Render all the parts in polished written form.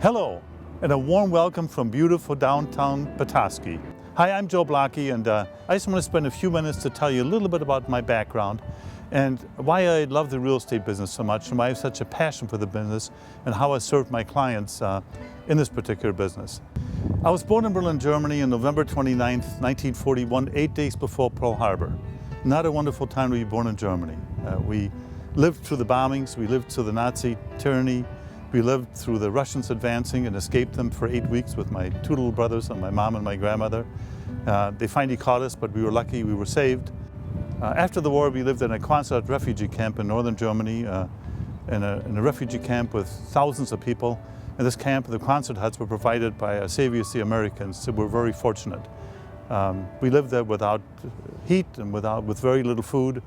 Hello, and a warm welcome from beautiful downtown Petoskey. Hi, I'm Joe Blachy, and I just want to spend a few minutes to tell you a little bit about my background and why I love the real estate business so much and why I have such a passion for the business and how I serve my clients in this particular business. I was born in Berlin, Germany on November 29th, 1941, 8 days before Pearl Harbor. Not a wonderful time to be born in Germany. We lived through the bombings, we lived through the Nazi tyranny, we lived through the Russians advancing and escaped them for 8 weeks with my two little brothers and my mom and my grandmother. They finally caught us, but we were lucky, we were saved. After the war, we lived in a concentration refugee camp in northern Germany, in a refugee camp with thousands of people. In this camp, the concert huts were provided by our saviors, the Americans, so we're very fortunate. We lived there without heat and with very little food,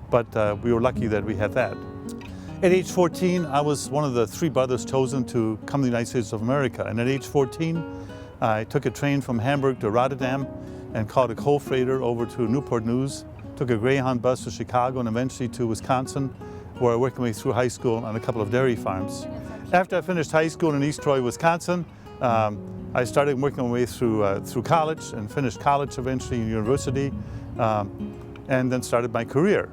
but we were lucky that we had that. At age 14, I was one of the 3 brothers chosen to come to the United States of America. And at age 14, I took a train from Hamburg to Rotterdam and caught a coal freighter over to Newport News, took a Greyhound bus to Chicago and eventually to Wisconsin, where I worked my way through high school on a couple of dairy farms. After I finished high school in East Troy, Wisconsin, I started working my way through college and finished college eventually in university, and then started my career.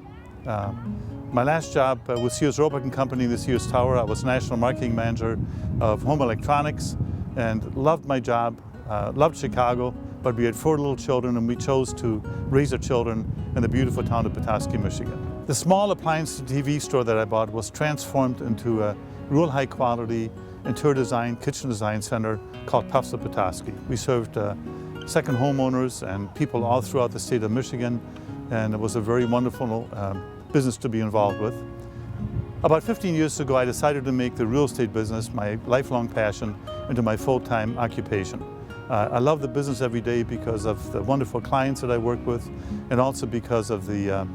My last job with Sears Roebuck & Company, the Sears Tower, I was National Marketing Manager of Home Electronics and loved my job, loved Chicago, but we had 4 little children and we chose to raise our children in the beautiful town of Petoskey, Michigan. The small appliance TV store that I bought was transformed into a real high quality interior design, kitchen design center called Puffs of Petoskey. We served second homeowners and people all throughout the state of Michigan, and it was a very wonderful business to be involved with. About 15 years ago, I decided to make the real estate business my lifelong passion into my full-time occupation. I love the business every day because of the wonderful clients that I work with and also because of the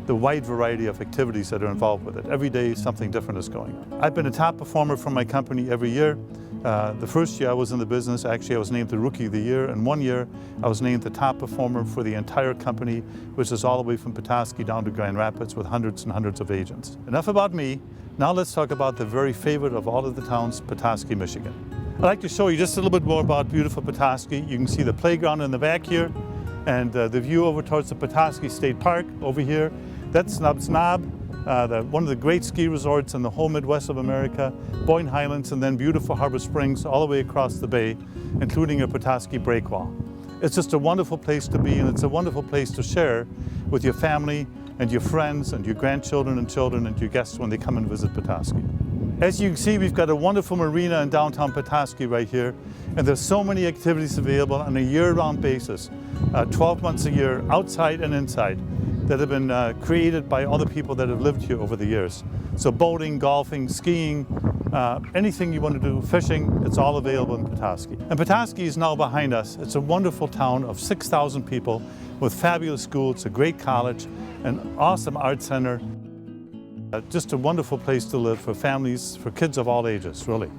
wide variety of activities that are involved with it. Every day something different is going on. I've been a top performer for my company every year. The first year I was in the business, actually I was named the Rookie of the Year, and 1 year I was named the top performer for the entire company, which is all the way from Petoskey down to Grand Rapids with hundreds and hundreds of agents. Enough about me. Now let's talk about the very favorite of all of the towns, Petoskey, Michigan. I'd like to show you just a little bit more about beautiful Petoskey. You can see the playground in the back here and the view over towards the Petoskey State Park over here. That's Snub's Knob, one of the great ski resorts in the whole Midwest of America, Boyne Highlands, and then beautiful Harbor Springs all the way across the bay, including a Petoskey breakwall. It's just a wonderful place to be, and it's a wonderful place to share with your family and your friends and your grandchildren and children and your guests when they come and visit Petoskey. As you can see, we've got a wonderful marina in downtown Petoskey right here, and there's so many activities available on a year-round basis, 12 months a year, outside and inside, that have been created by all the people that have lived here over the years. So boating, golfing, skiing, anything you want to do, fishing, it's all available in Petoskey. And Petoskey is now behind us. It's a wonderful town of 6,000 people with fabulous schools, a great college, an awesome art center. Just a wonderful place to live for families, for kids of all ages, really.